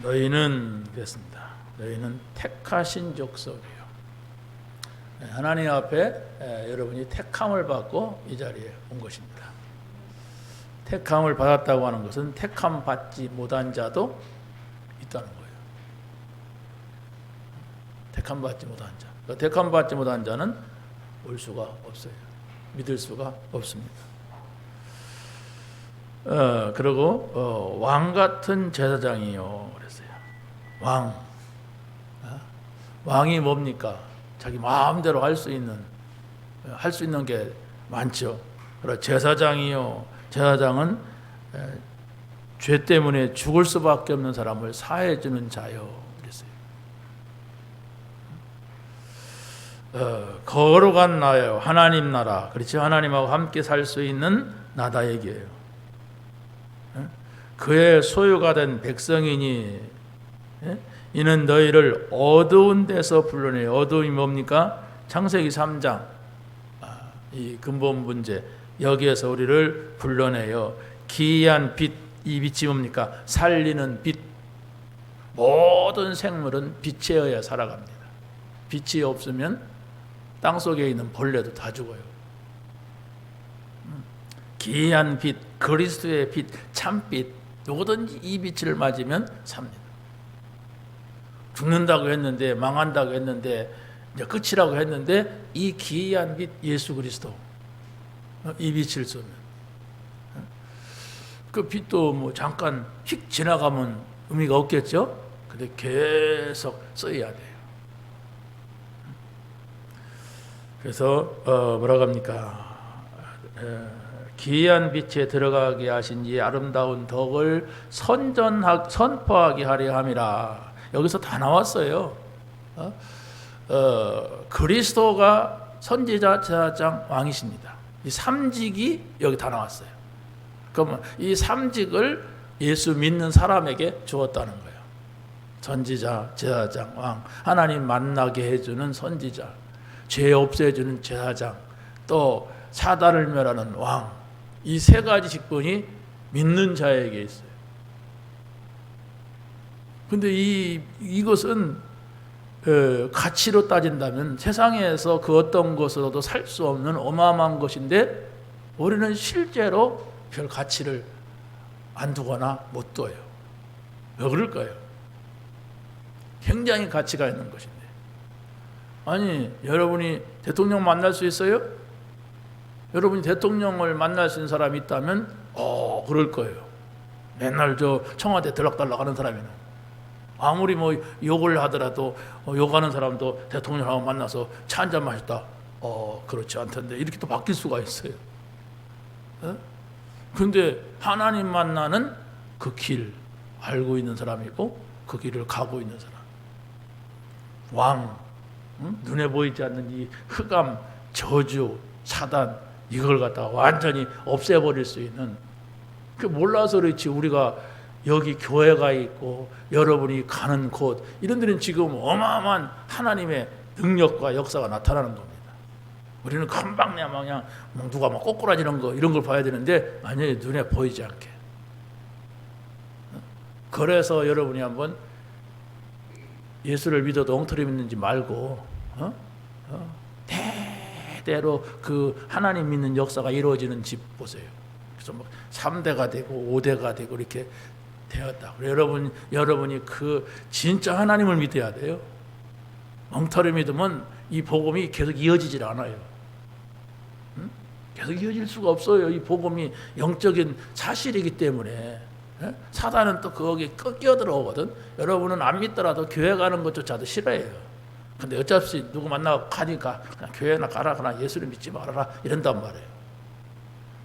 너희는 그랬습니다. 너희는 택하신 족속이에요. 하나님 앞에 여러분이 택함을 받고 이 자리에 온 것입니다. 택함을 받았다고 하는 것은 택함 받지 못한 자도 있다는 거예요. 택함 받지 못한 자. 택함 받지 못한 자는 올 수가 없어요. 믿을 수가 없습니다. 그리고 왕 같은 제사장이요 그랬어요. 왕이 뭡니까? 자기 마음대로 할 수 있는 게 많죠. 그러나 제사장이요, 제사장은 죄 때문에 죽을 수밖에 없는 사람을 사해 주는 자요 그랬어요. 거룩한 나요, 하나님 나라. 그렇죠. 하나님하고 함께 살 수 있는 나다 얘기예요. 그의 소유가 된 백성이니 이는 너희를 어두운 데서 불러내요. 어두움이 뭡니까? 창세기 3장 이 근본 문제, 여기에서 우리를 불러내요. 기이한 빛, 이 빛이 뭡니까? 살리는 빛. 모든 생물은 빛에 의해 살아갑니다. 빛이 없으면 땅속에 있는 벌레도 다 죽어요. 기이한 빛, 그리스도의 빛, 참빛, 누구든지 이 빛을 맞으면 삽니다. 죽는다고 했는데, 망한다고 했는데, 이제 끝이라고 했는데, 이 기이한 빛 예수 그리스도, 이 빛을 쏘면 그 빛도 뭐 잠깐 휙 지나가면 의미가 없겠죠. 근데 계속 써야 돼요. 그래서 뭐라고 합니까? 기이한 빛에 들어가게 하신 이 아름다운 덕을 선포하게 하려 함이라. 여기서 다 나왔어요. 그리스도가 선지자, 제사장, 왕이십니다. 이 삼직이 여기 다 나왔어요. 그러면 이 삼직을 예수 믿는 사람에게 주었다는 거예요. 선지자, 제사장, 왕. 하나님 만나게 해주는 선지자, 죄 없애주는 제사장, 또 사단을 멸하는 왕. 이 세 가지 직분이 믿는 자에게 있어요. 근데 이것은 가치로 따진다면 세상에서 그 어떤 것으로도 살 수 없는 어마어마한 것인데 우리는 실제로 별 가치를 안 두거나 못 둬요. 왜 그럴까요? 굉장히 가치가 있는 것인데. 아니, 여러분이 대통령 만날 수 있어요? 여러분이 대통령을 만날 수 있는 사람이 있다면 그럴 거예요. 맨날 저 청와대 들락달락 하는 사람이는 아무리 뭐 욕을 하더라도 욕하는 사람도 대통령하고 만나서 차 한잔 마셨다. 그렇지 않던데 이렇게 또 바뀔 수가 있어요. 그런데 하나님 만나는 그 길 알고 있는 사람이고 그 길을 가고 있는 사람. 왕, 눈에 보이지 않는 이 흑암, 저주, 사단 이걸 갖다가 완전히 없애버릴 수 있는, 그 몰라서 그렇지 우리가 여기 교회가 있고 여러분이 가는 곳 이런 데는 지금 어마어마한 하나님의 능력과 역사가 나타나는 겁니다. 우리는 금방 그냥 누가 막 꼬꾸라지는 거 이런 걸 봐야 되는데 아니에요. 눈에 보이지 않게. 그래서 여러분이 한번 예수를 믿어도 엉터리 믿는지 말고 대대로 그 하나님 믿는 역사가 이루어지는 집 보세요. 그래서 뭐 3대가 되고 5대가 되고 이렇게 되었다. 여러분이 그 진짜 하나님을 믿어야 돼요. 엉터리 믿으면 이 복음이 계속 이어지질 않아요. 계속 이어질 수가 없어요. 이 복음이 영적인 사실이기 때문에. 사단은 또 거기에 끼어들어오거든. 여러분은 안 믿더라도 교회 가는 것조차도 싫어해요. 근데 어쩔 수 없이 누구 만나고 가니까 그냥 교회나 가라, 그러나 예수를 믿지 말아라 이런단 말이에요.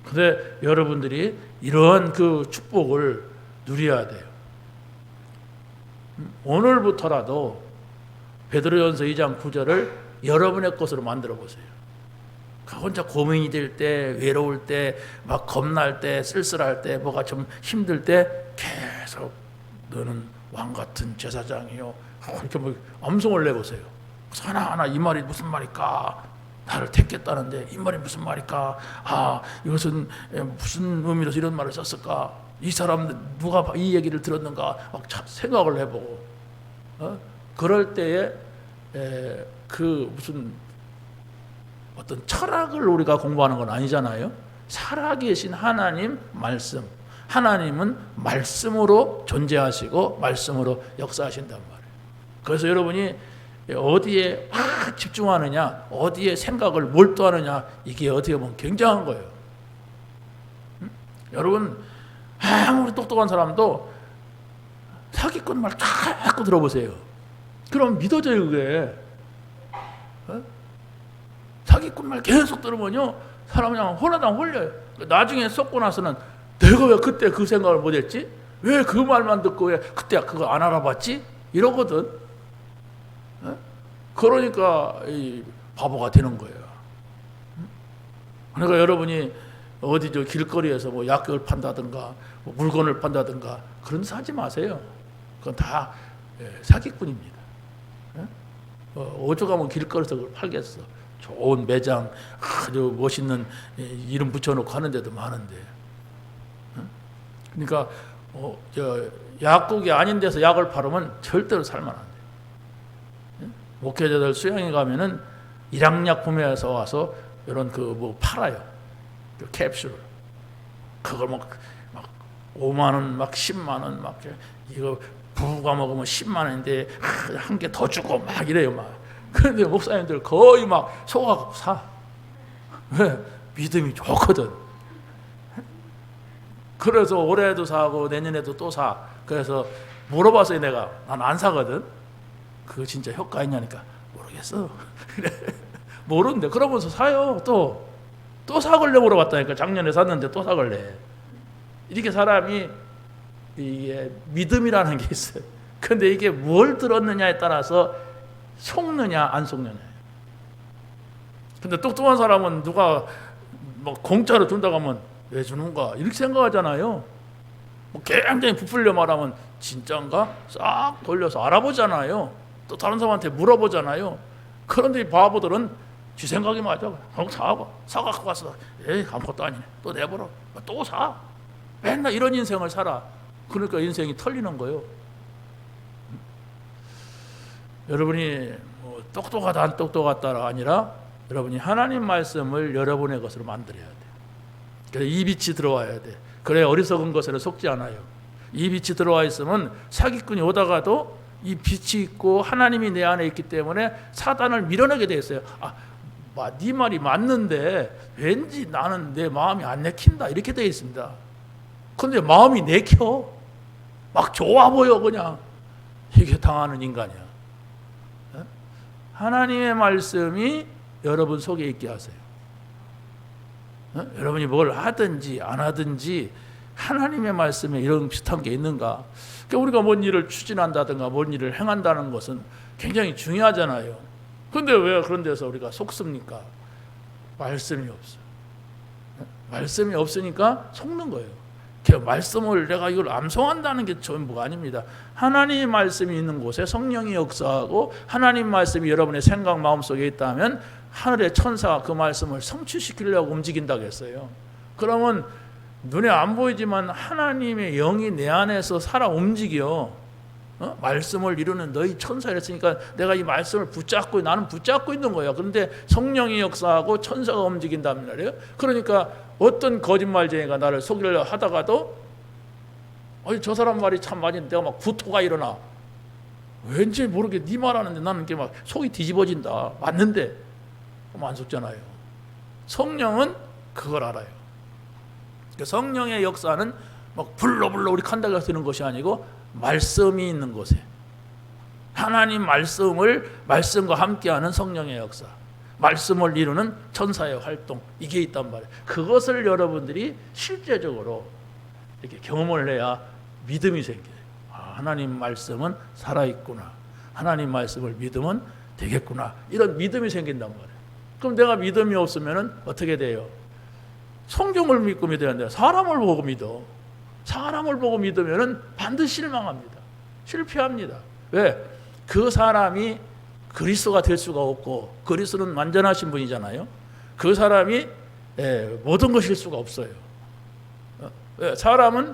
근데 여러분들이 이러한 그 축복을 누려야 돼요. 오늘부터라도 베드로전서 2장 9절을 여러분의 것으로 만들어 보세요. 혼자 고민이 될 때, 외로울 때, 막 겁날 때, 쓸쓸할 때, 뭐가 좀 힘들 때 계속 너는 왕 같은 제사장이요. 이렇게 뭐 암송을 내보세요. 하나하나 이 말이 무슨 말일까? 나를 택했다는데 이 말이 무슨 말일까? 이것은 무슨 의미로서 이런 말을 썼을까? 이 사람 누가 이 얘기를 들었는가 막 생각을 해보고 그럴 때에 그 무슨 어떤 철학을 우리가 공부하는 건 아니잖아요. 살아계신 하나님 말씀, 하나님은 말씀으로 존재하시고 말씀으로 역사하신단 말이에요. 그래서 여러분이 어디에 막 집중하느냐, 어디에 생각을 몰두하느냐, 이게 어떻게 보면 굉장한 거예요. 여러분 아무리 똑똑한 사람도 사기꾼 말 자꾸 들어보세요. 그럼 믿어져요 그게. 사기꾼 말 계속 들으면요 사람 그냥 홀라당 홀려요. 나중에 썩고 나서는 내가 왜 그때 그 생각을 못했지? 왜 그 말만 듣고 왜 그때 그거 안 알아봤지? 이러거든. 그러니까 이 바보가 되는 거예요. 그러니까 여러분이 어디 저 길거리에서 뭐 약을 판다든가 뭐 물건을 판다든가 그런 데 사지 마세요. 그건 다 사기꾼입니다. 어디 가면 길거리에서 그걸 팔겠어. 좋은 매장 아주 멋있는 이름 붙여놓고 하는 데도 많은데. 그러니까 저 약국이 아닌 데서 약을 팔으면 절대로 살면 안 돼. 목회자들 수양에 가면은 일양약품에서 와서 이런 그 뭐 팔아요. 그 캡슐. 그걸 막 5만 원, 막 10만 원, 막 이거 부부가 먹으면 10만 원인데 한 개 더 주고 막 이래요 막. 그런데 목사님들 거의 막 속아갖고 사. 왜? 믿음이 좋거든. 그래서 올해도 사고 내년에도 또 사. 그래서 물어봤어요 내가. 난 안 사거든. 그거 진짜 효과 있냐니까 모르겠어. 그래. 모르는데 그러면서 사요. 또 사걸래 물어봤다니까. 작년에 샀는데 또 사걸래. 이렇게 사람이 이게 믿음이라는 게 있어요. 근데 이게 뭘 들었느냐에 따라서 속느냐 안 속느냐. 근데 똑똑한 사람은 누가 뭐 공짜로 준다고 하면 왜 주는가 이렇게 생각하잖아요. 뭐 굉장히 부풀려 말하면 진짜인가 싹 돌려서 알아보잖아요. 또 다른 사람한테 물어보잖아요. 그런데 이 바보들은 지 생각이 맞아. 사갖고 가서 에이 아무것도 아니네. 또 내버려. 또 사. 맨날 이런 인생을 살아. 그러니까 인생이 털리는 거예요. 여러분이 뭐 똑똑하다 안 똑똑하다가 아니라 여러분이 하나님 말씀을 여러분의 것으로 만들어야 돼. 그래서 이 빛이 들어와야 돼. 그래 어리석은 것에는 속지 않아요. 이 빛이 들어와 있으면 사기꾼이 오다가도 이 빛이 있고 하나님이 내 안에 있기 때문에 사단을 밀어내게 돼 있어요. 네 말이 맞는데 왠지 나는 내 마음이 안 내킨다 이렇게 돼 있습니다. 그런데 마음이 내켜. 막 좋아 보여 그냥. 이게 당하는 인간이야. 하나님의 말씀이 여러분 속에 있게 하세요. 여러분이 뭘 하든지 안 하든지 하나님의 말씀에 이런 비슷한 게 있는가. 그러니까 우리가 뭔 일을 추진한다든가 뭔 일을 행한다는 것은 굉장히 중요하잖아요. 그런데 왜 그런 데서 우리가 속습니까? 말씀이 없어요. 말씀이 없으니까 속는 거예요. 말씀을 내가 이걸 암송한다는 게 전부가 아닙니다. 하나님의 말씀이 있는 곳에 성령이 역사하고 하나님 말씀이 여러분의 생각 마음속에 있다면 하늘의 천사가 그 말씀을 성취시키려고 움직인다고 했어요. 그러면 눈에 안 보이지만 하나님의 영이 내 안에서 살아 움직여. 말씀을 이루는 너희 천사 이랬으니까 내가 이 말씀을 붙잡고 나는 붙잡고 있는 거야. 그런데 성령이 역사하고 천사가 움직인단 말이에요. 그러니까 어떤 거짓말쟁이가 나를 속이려 하다가도 저 사람 말이 참 맞은데 내가 막 구토가 일어나. 왠지 모르게 네 말하는데 나는 이렇게 막 속이 뒤집어진다. 맞는데 그럼 안 속잖아요. 성령은 그걸 알아요. 성령의 역사는 막 불러불러 우리 칸다가 쓰는 것이 아니고 말씀이 있는 곳에 하나님 말씀과 함께하는 성령의 역사, 말씀을 이루는 천사의 활동 이게 있단 말이에요. 그것을 여러분들이 실제적으로 이렇게 경험을 해야 믿음이 생겨요. 하나님 말씀은 살아있구나. 하나님 말씀을 믿으면 되겠구나. 이런 믿음이 생긴단 말이에요. 그럼 내가 믿음이 없으면 어떻게 돼요? 성경을 믿고 믿어야 한다. 사람을 보고 믿어. 사람을 보고 믿으면 반드시 실망합니다. 실패합니다. 왜? 그 사람이 그리스도가 될 수가 없고 그리스도는 완전하신 분이잖아요. 그 사람이 모든 것일 수가 없어요. 왜? 사람은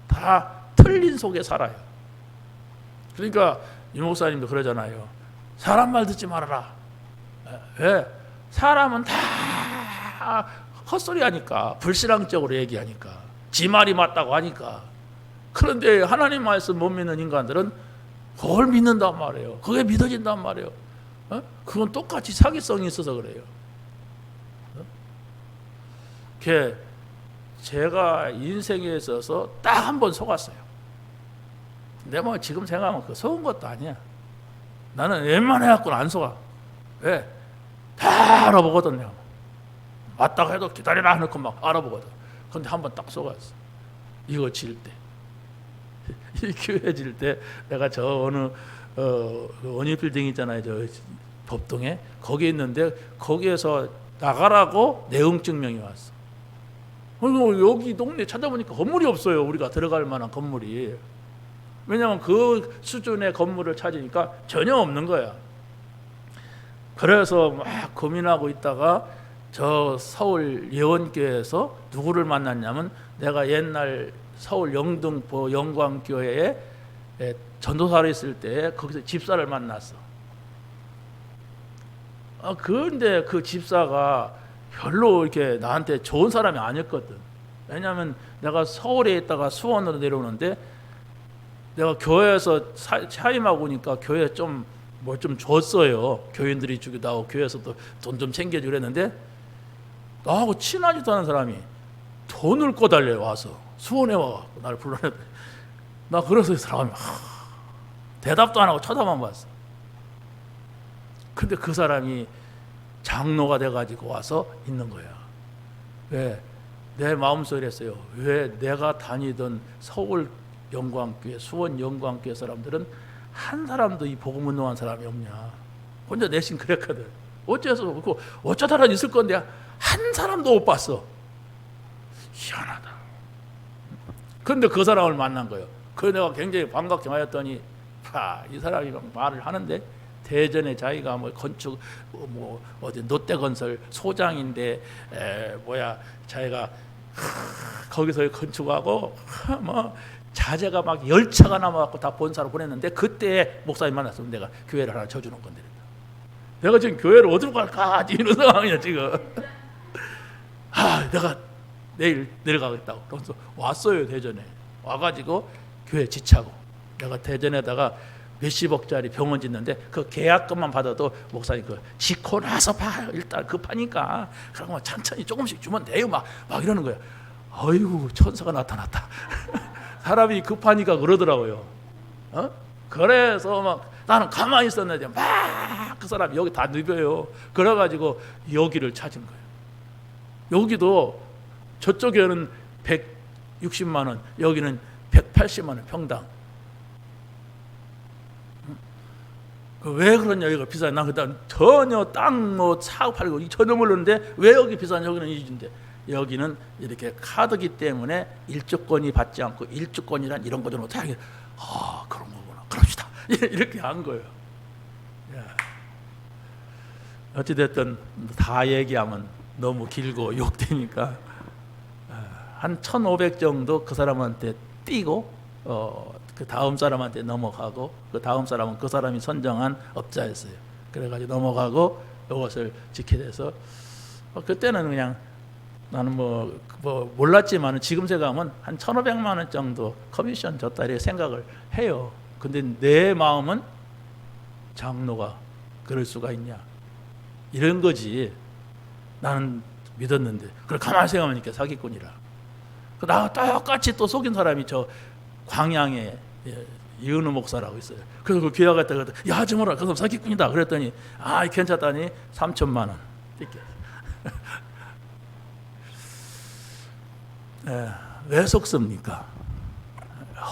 다 틀린 속에 살아요. 그러니까 이 목사님도 그러잖아요. 사람 말 듣지 말아라. 왜? 사람은 다 헛소리 하니까, 불신앙적으로 얘기하니까, 지 말이 맞다고 하니까. 그런데 하나님 말씀 못 믿는 인간들은 그걸 믿는단 말이에요. 그게 믿어진단 말이에요. 그건 똑같이 사기성이 있어서 그래요. 제가 인생에 있어서 딱 한 번 속았어요. 근데 뭐 지금 생각하면 그 속은 것도 아니야. 나는 웬만해갖고는 안 속아. 왜? 다 알아보거든요. 맞다고 해도 기다리라 해놓고 막 알아보거든. 근데 한 번 딱 속았어. 이거 질 때. 이 교회 질 때 내가 저 어느 원유 빌딩 있잖아요. 저 법동에. 거기 있는데 거기에서 나가라고 내용 증명이 왔어. 여기 동네 찾아보니까 건물이 없어요. 우리가 들어갈 만한 건물이. 왜냐하면 그 수준의 건물을 찾으니까 전혀 없는 거야. 그래서 막 고민하고 있다가 저 서울 예원교회에서 누구를 만났냐면 내가 옛날 서울 영등포 영광교회에 전도사로 있을 때 거기서 집사를 만났어. 그런데 그 집사가 별로 이렇게 나한테 좋은 사람이 아니었거든. 왜냐하면 내가 서울에 있다가 수원으로 내려오는데 내가 교회에서 차임하고 오니까 교회에 좀 줬어요. 교인들이 주기도 하고 교회에서도 돈 좀 챙겨주고 그랬는데 나하고 친하지도 않은 사람이 돈을 꺼달래 와서 수원에 와갖고 나를 불러내. 나 그래서 이 사람이 대답도 안 하고 쳐다만 봤어. 근데 그 사람이 장로가 돼가지고 와서 있는 거야. 왜? 내 마음속에 했어요. 왜 내가 다니던 서울 영광교회, 수원 영광교회 사람들은 한 사람도 이 복음 운동한 사람이 없냐. 혼자 내심 그랬거든. 어쩌다가 있을 건데 한 사람도 못 봤어. 희한하다. 근데 그 사람을 만난 거예요. 그래서 내가 굉장히 반갑게 맞았더니 이 사람이 말을 하는데 대전에 자기가 뭐 건축 어디 롯데건설 소장인데 자기가 거기서 건축하고 뭐 자재가 막 10차가 남아갖고 다 본사로 보냈는데 그때 목사님 만났으면 내가 교회를 하나 쳐주는 건데 내가 지금 교회를 어디로 갈까 이런 상황이야 지금. 내가 내일 내려가겠다고 그래서 왔어요. 대전에 와가지고 교회 지차고 내가 대전에다가 몇십억짜리 병원 짓는데 그 계약금만 받아도 목사님 그 짓고 나서 봐요. 일단 급하니까 그러면 천천히 조금씩 주면 돼요. 막 이러는 거야. 어이구 천사가 나타났다. 사람이 급하니까 그러더라고요. 그래서 막 나는 가만히 있었는데 막 그 사람이 여기 다 눕혀요. 그래가지고 여기를 찾은 거예요. 여기도 저쪽에는 160만 원, 여기는 180만 원 평당. 왜 그러냐, 여기가 비싸. 난 그다음 전혀 땅 사고 팔고 전혀 모르는데 왜 여기 비싸냐, 여기는 이준데. 여기는 이렇게 카드기 때문에 일주권이 받지 않고 일주권이란 이런 거는 어떻게 그런 거구나. 그럽시다. 이렇게 한 거예요. 어찌됐든 다 얘기하면 너무 길고 욕되니까 한 1,500 정도 그 사람한테 띄고 그 다음 사람한테 넘어가고 그 다음 사람은 그 사람이 선정한 업자였어요. 그래가지고 넘어가고 이것을 지게 돼서 그때는 그냥 나는 뭐 몰랐지만 지금 생각하면 한 1,500만 원 정도 커미션 줬다 이렇게 생각을 해요. 근데 내 마음은 장로가 그럴 수가 있냐 이런 거지. 나는 믿었는데 그걸 가만히 생각하니까 사기꾼이라. 나 똑같이 또 속인 사람이 저 광양에 이은우 목사라고 있어요. 그래서 그 귀화 갔다 그랬더니 하지 마라. 그 사람 사기꾼이다. 그랬더니 괜찮다니 3천만 원. 왜 속습니까?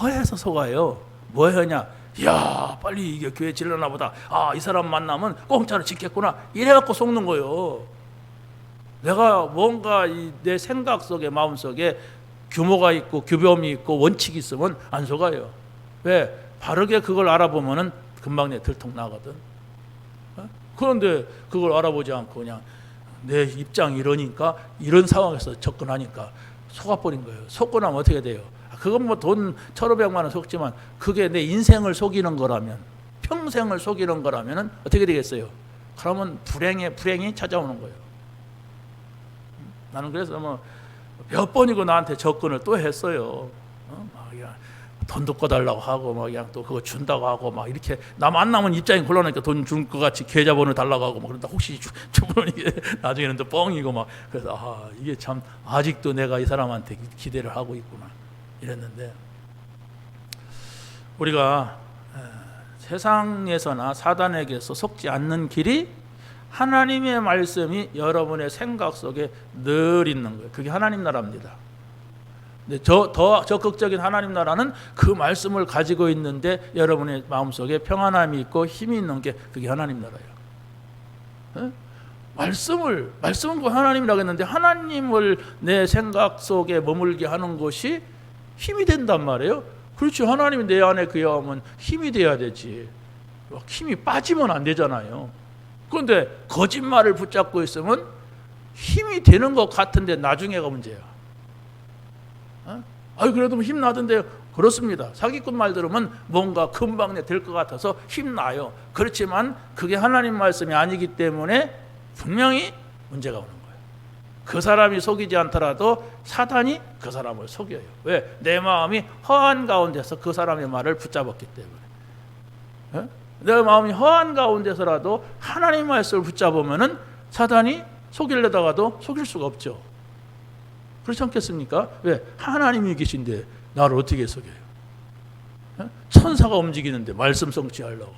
허해서 속아요. 뭐 하냐? 야 빨리 이게 교회 질러나 보다. 이 사람 만나면 공짜로 짓겠구나. 이래갖고 속는 거예요. 내가 뭔가 내 생각 속에 마음 속에 규모가 있고 규범이 있고 원칙이 있으면 안 속아요. 왜? 바르게 그걸 알아보면은 금방 내 들통 나거든. 그런데 그걸 알아보지 않고 그냥 내 입장이 이러니까 이런 상황에서 접근하니까 속아버린 거예요. 속고 나면 어떻게 돼요? 그건 뭐 돈 1,500만 원 속지만 그게 내 인생을 속이는 거라면, 평생을 속이는 거라면 어떻게 되겠어요? 그러면 불행이 찾아오는 거예요. 나는 그래서 뭐 몇 번이고 나한테 접근을 또 했어요. 막 그냥 돈도 꺼달라고 하고 막 그냥 또 그거 준다고 하고 막 이렇게 나 만나면 입장이 곤란하니까 돈 줄 것 같이 계좌번호 달라고 하고 막 그런다 혹시 주면 이게 나중에는 또 뻥이고 막 그래서 이게 참 아직도 내가 이 사람한테 기대를 하고 있구나 이랬는데, 우리가 세상에서나 사단에게서 속지 않는 길이 하나님의 말씀이 여러분의 생각 속에 늘 있는 거예요. 그게 하나님 나라입니다. 근데 더 적극적인 하나님 나라는 그 말씀을 가지고 있는데 여러분의 마음속에 평안함이 있고 힘이 있는 게 그게 하나님 나라예요. 말씀은 그 하나님이라고 했는데 하나님을 내 생각 속에 머물게 하는 것이 힘이 된단 말이에요. 그렇지, 하나님이 내 안에 거하면 힘이 돼야 되지. 힘이 빠지면 안 되잖아요. 그런데 거짓말을 붙잡고 있으면 힘이 되는 것 같은데 나중에가 문제야. 그래도 힘나던데요. 그렇습니다. 사기꾼 말 들으면 뭔가 금방 될 것 같아서 힘나요. 그렇지만 그게 하나님 말씀이 아니기 때문에 분명히 문제가 오는 거예요. 그 사람이 속이지 않더라도 사단이 그 사람을 속여요. 왜? 내 마음이 허한 가운데서 그 사람의 말을 붙잡았기 때문에. 내 마음이 허한 가운데서라도 하나님 말씀을 붙잡으면은 사단이 속이려다가도 속일 수가 없죠. 그렇지 않겠습니까? 왜? 하나님이 계신데 나를 어떻게 속여요? 천사가 움직이는데 말씀 성취하려고.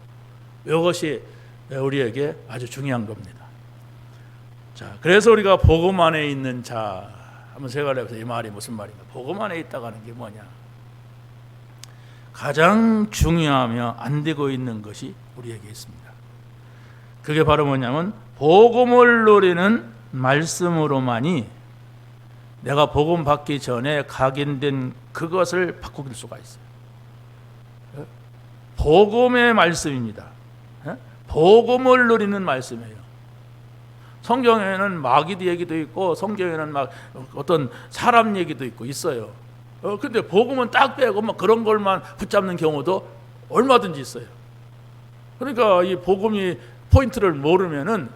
이것이 우리에게 아주 중요한 겁니다. 자, 그래서 우리가 복음 안에 있는 자, 한번 생각해 보세요. 이 말이 무슨 말인가? 복음 안에 있다고 하는 게 뭐냐? 가장 중요하며 안 되고 있는 것이 우리에게 있습니다. 그게 바로 뭐냐면 복음을 누리는 말씀으로만이 내가 복음 받기 전에 각인된 그것을 바꾸길 수가 있어요. 복음의 말씀입니다. 복음을 누리는 말씀이에요. 성경에는 마귀 얘기도 있고 성경에는 막 어떤 사람 얘기도 있고 있어요. 근데 복음은 딱 빼고 막 그런 걸만 붙잡는 경우도 얼마든지 있어요. 그러니까 이 복음이 포인트를 모르면은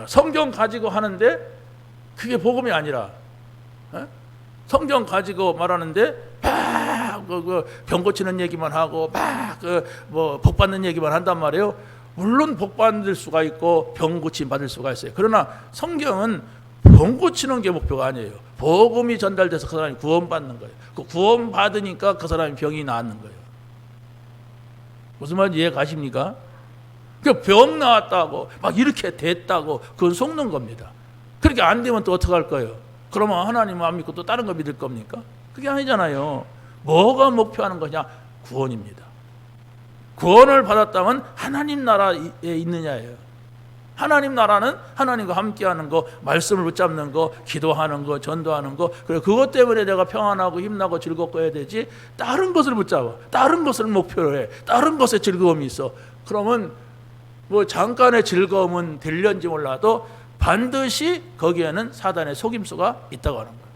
성경 가지고 하는데 그게 복음이 아니라 성경 가지고 말하는데 막 병 고치는 얘기만 하고 막 복 받는 얘기만 한단 말이에요. 물론 복 받을 수가 있고 병 고침 받을 수가 있어요. 그러나 성경은 병 고치는 게 목표가 아니에요. 복음이 전달돼서 그 사람이 구원받는 거예요. 그 구원 받으니까 그 사람이 병이 나았는 거예요. 무슨 말인지 이해 가십니까? 그 병 나았다고 막 이렇게 됐다고 그건 속는 겁니다. 그렇게 안 되면 또 어떻게 할 거예요? 그러면 하나님을 안 믿고 또 다른 거 믿을 겁니까? 그게 아니잖아요. 뭐가 목표하는 거냐? 구원입니다. 구원을 받았다면 하나님 나라에 있느냐예요. 하나님 나라는 하나님과 함께하는 거, 말씀을 붙잡는 거, 기도하는 거, 전도하는 거. 그래 그것 때문에 내가 평안하고 힘나고 즐겁고 해야 되지. 다른 것을 붙잡아, 다른 것을 목표로 해, 다른 것에 즐거움이 있어. 그러면 뭐 잠깐의 즐거움은 될런지 몰라도 반드시 거기에는 사단의 속임수가 있다고 하는 거예요.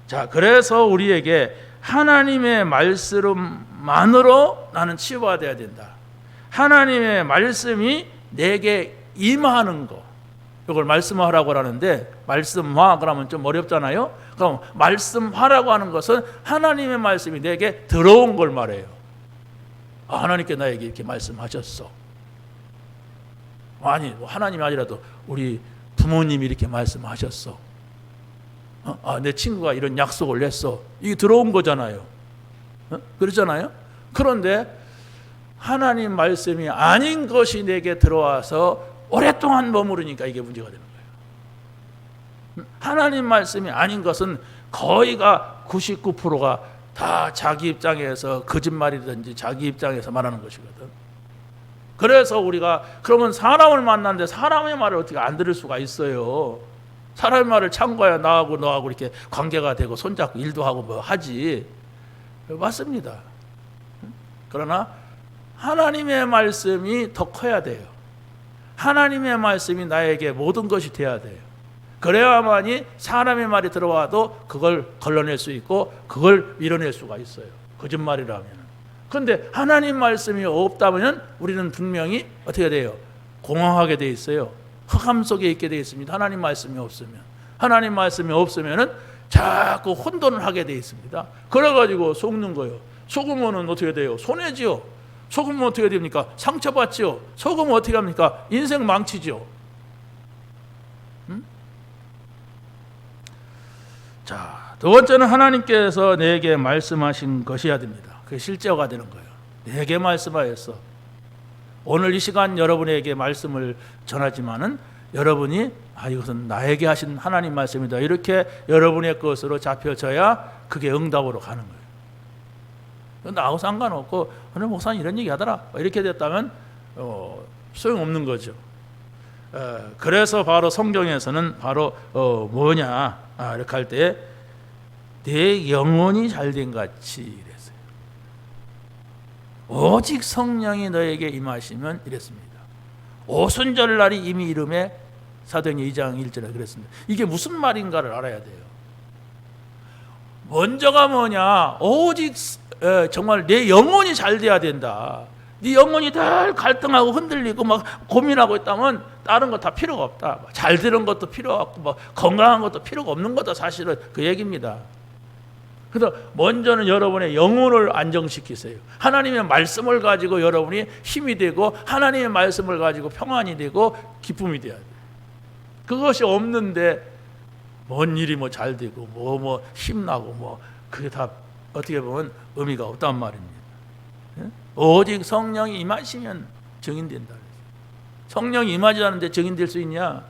자, 그래서 우리에게 하나님의 말씀만으로 나는 치유가 돼야 된다. 하나님의 말씀이 내게 임하는 거, 이걸 말씀화라고 하는데, 말씀화 그러면 좀 어렵잖아요. 그럼 말씀화라고 하는 것은 하나님의 말씀이 내게 들어온 걸 말해요. 하나님께 나에게 이렇게 말씀하셨어. 아니 하나님이 아니라도 우리 부모님이 이렇게 말씀하셨어. 내 친구가 이런 약속을 냈어. 이게 들어온 거잖아요. 그렇잖아요. 그런데 하나님 말씀이 아닌 것이 내게 들어와서 오랫동안 머무르니까 이게 문제가 되는 거예요. 하나님 말씀이 아닌 것은 거의가 99%가 다 자기 입장에서 거짓말이든지 자기 입장에서 말하는 것이거든. 그래서 우리가 그러면 사람을 만났는데 사람의 말을 어떻게 안 들을 수가 있어요. 사람의 말을 참고야 나하고 너하고 이렇게 관계가 되고 손잡고 일도 하고 뭐 하지. 맞습니다. 그러나 하나님의 말씀이 더 커야 돼요. 하나님의 말씀이 나에게 모든 것이 돼야 돼요. 그래야만이 사람의 말이 들어와도 그걸 걸러낼 수 있고 그걸 밀어낼 수가 있어요. 거짓말이라면. 그런데 하나님 말씀이 없다면 우리는 분명히 어떻게 돼요? 공허하게 돼 있어요. 흑암 속에 있게 돼 있습니다. 하나님 말씀이 없으면. 하나님 말씀이 없으면은 자꾸 혼돈을 하게 돼 있습니다. 그래가지고 속는 거예요. 속으면은 어떻게 돼요? 손해지요. 속으면 어떻게 됩니까? 상처받지요. 속으면 어떻게 합니까? 인생 망치죠. 자, 두 번째는 하나님께서 내게 말씀하신 것이어야 됩니다. 그게 실제화가 되는 거예요. 내게 말씀하였어. 오늘 이 시간 여러분에게 말씀을 전하지만은 여러분이 이것은 나에게 하신 하나님 말씀이다. 이렇게 여러분의 것으로 잡혀져야 그게 응답으로 가는 거예요. 나하고 상관없고 오늘 목사님 이런 얘기 하더라. 이렇게 됐다면 소용없는 거죠. 그래서 바로 성경에서는 바로 뭐냐 이렇게 할 때 내 영혼이 잘된 같이 이랬어요. 오직 성령이 너에게 임하시면 이랬습니다. 오순절날이 이미 이름에 사도행전 2장 1절에 그랬습니다. 이게 무슨 말인가를 알아야 돼요. 먼저가 뭐냐? 오직 정말 내 영혼이 잘 돼야 된다. 네 영혼이 늘 갈등하고 흔들리고 막 고민하고 있다면 다른 거 다 필요가 없다. 잘 되는 것도 필요 없고 뭐 건강한 것도 필요가 없는 것도 사실은 그 얘기입니다. 그래서 먼저는 여러분의 영혼을 안정시키세요. 하나님의 말씀을 가지고 여러분이 힘이 되고 하나님의 말씀을 가지고 평안이 되고 기쁨이 돼야 돼요. 그것이 없는데 뭔 일이 뭐 잘 되고 뭐 힘나고 뭐 그게 다 어떻게 보면 의미가 없단 말입니다. 오직 성령이 임하시면 증인된다. 성령이 임하지 않는데 증인될 수 있냐?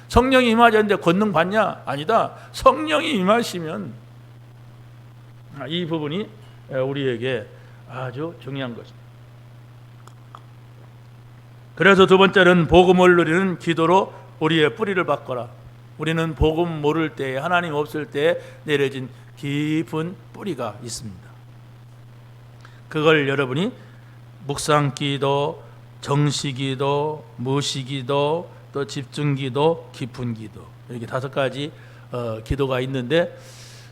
성령이 임하지 않는데 권능 받냐? 아니다. 성령이 임하시면 이 부분이 우리에게 아주 중요한 것입니다. 그래서 두 번째는 복음을 누리는 기도로 우리의 뿌리를 바꿔라. 우리는 복음 모를 때에 하나님 없을 때에 내려진 깊은 뿌리가 있습니다. 그걸 여러분이 묵상기도, 정시기도, 무시기도, 또 집중기도, 깊은 기도 이렇게 5가지 기도가 있는데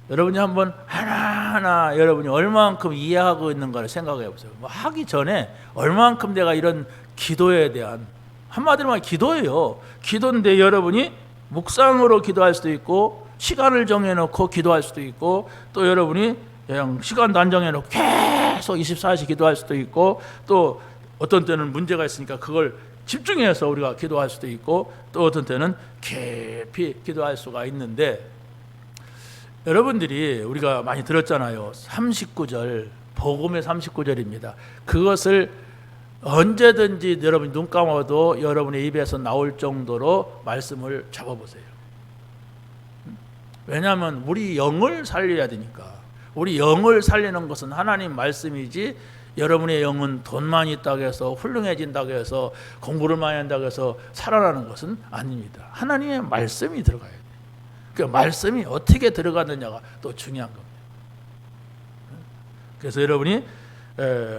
여러분이 한번 하나하나 여러분이 얼마만큼 이해하고 있는가를 생각해 보세요. 뭐 하기 전에 얼마만큼 내가 이런 기도에 대한 한마디로 말하면 기도예요. 기도인데 여러분이 묵상으로 기도할 수도 있고 시간을 정해놓고 기도할 수도 있고 또 여러분이 그냥 시간도 안 정해놓고 계속 24시간 기도할 수도 있고 또 어떤 때는 문제가 있으니까 그걸 집중해서 우리가 기도할 수도 있고 또 어떤 때는 깊이 기도할 수가 있는데 여러분들이 우리가 많이 들었잖아요. 39절 복음의 39절입니다. 그것을 언제든지 여러분이 눈 감아도 여러분의 입에서 나올 정도로 말씀을 잡아보세요. 왜냐하면 우리 영을 살려야 되니까. 우리 영을 살리는 것은 하나님 말씀이지 여러분의 영은 돈만 있다고 해서 훌륭해진다고 해서 공부를 많이 한다고 해서 살아나는 것은 아닙니다. 하나님의 말씀이 들어가야 돼요. 그 말씀이 어떻게 들어가느냐가 또 중요한 겁니다. 그래서 여러분이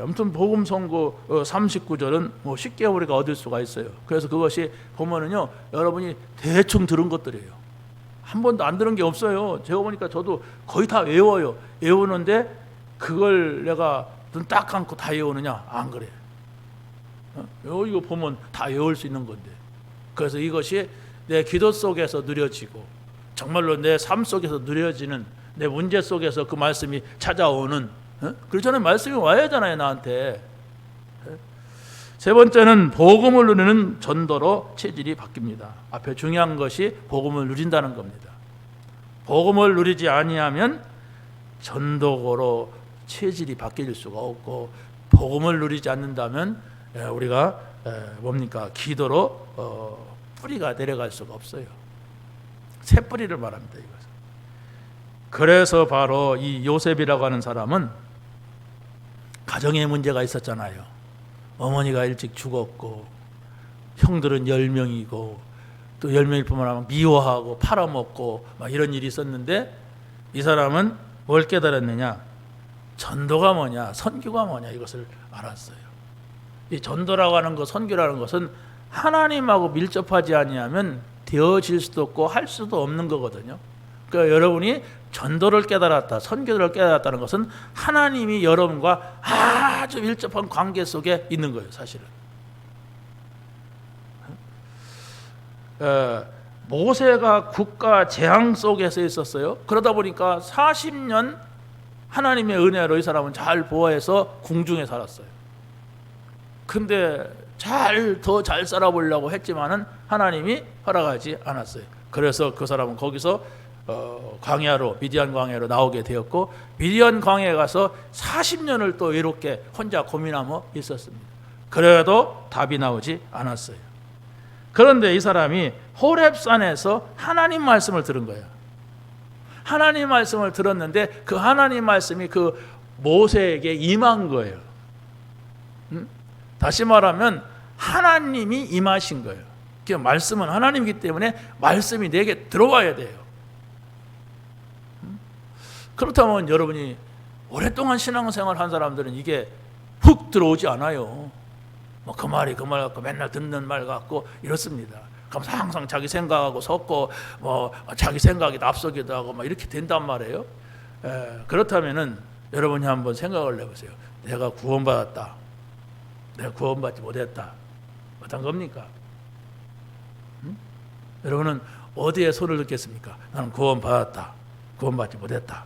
아무튼 복음 선고 39절은 뭐 쉽게 우리가 얻을 수가 있어요. 그래서 그것이 보면은요 여러분이 대충 들은 것들이에요. 한 번도 안 들은 게 없어요. 제가 보니까 저도 거의 다 외워요. 외우는데 그걸 내가 눈 딱 감고 다 외우느냐? 안 그래. 이거 보면 다 외울 수 있는 건데. 그래서 이것이 내 기도 속에서 누려지고 정말로 내 삶 속에서 누려지는 내 문제 속에서 그 말씀이 찾아오는 그렇잖아요. 말씀이 와야 하잖아요 나한테. 세 번째는 복음을 누리는 전도로 체질이 바뀝니다. 앞에 중요한 것이 복음을 누린다는 겁니다. 복음을 누리지 아니하면 전도고로 체질이 바뀔 수가 없고 복음을 누리지 않는다면 우리가 뭡니까? 기도로 뿌리가 내려갈 수가 없어요. 새 뿌리를 말합니다. 이것은. 그래서 바로 이 요셉이라고 하는 사람은 가정에 문제가 있었잖아요. 어머니가 일찍 죽었고 형들은 10명이고 또 10명일 뿐만 아니라 미워하고 팔아먹고 막 이런 일이 있었는데 이 사람은 뭘 깨달았느냐? 전도가 뭐냐? 선교가 뭐냐? 이것을 알았어요. 이 전도라고 하는 것, 선교라는 것은 하나님하고 밀접하지 아니하면 되어질 수도 없고 할 수도 없는 거거든요. 그러니까 여러분이 전도를 깨달았다, 선교를 깨달았다는 것은 하나님이 여러분과 아주 밀접한 관계 속에 있는 거예요, 사실은. 모세가 국가 재앙 속에서 있었어요. 그러다 보니까 40년 하나님의 은혜로 이 사람은 잘 보호해서 궁중에 살았어요. 근데 더 잘 살아보려고 했지만은 하나님이 허락하지 않았어요. 그래서 그 사람은 거기서 광야로, 미디안 광야로 나오게 되었고, 미디안 광야에 가서 40년을 또 외롭게 혼자 고민하며 있었습니다. 그래도 답이 나오지 않았어요. 그런데 이 사람이 호렙산에서 하나님 말씀을 들은 거예요. 하나님 말씀을 들었는데 그 하나님 말씀이 그 모세에게 임한 거예요. 다시 말하면 하나님이 임하신 거예요. 그 말씀은 하나님이기 때문에 말씀이 내게 들어와야 돼요. 그렇다면 여러분이 오랫동안 신앙생활 한 사람들은 이게 훅 들어오지 않아요. 뭐 그 말이 그 말 같고 맨날 듣는 말 같고 이렇습니다. 그럼 항상 자기 생각하고 섞고 뭐 자기 생각이 앞서기도 하고 막 이렇게 된단 말이에요. 그렇다면은 여러분이 한번 생각을 해보세요. 내가 구원받았다. 내가 구원받지 못했다. 어떤 겁니까? 여러분은 어디에 손을 넣겠습니까? 나는 구원받았다. 구원받지 못했다.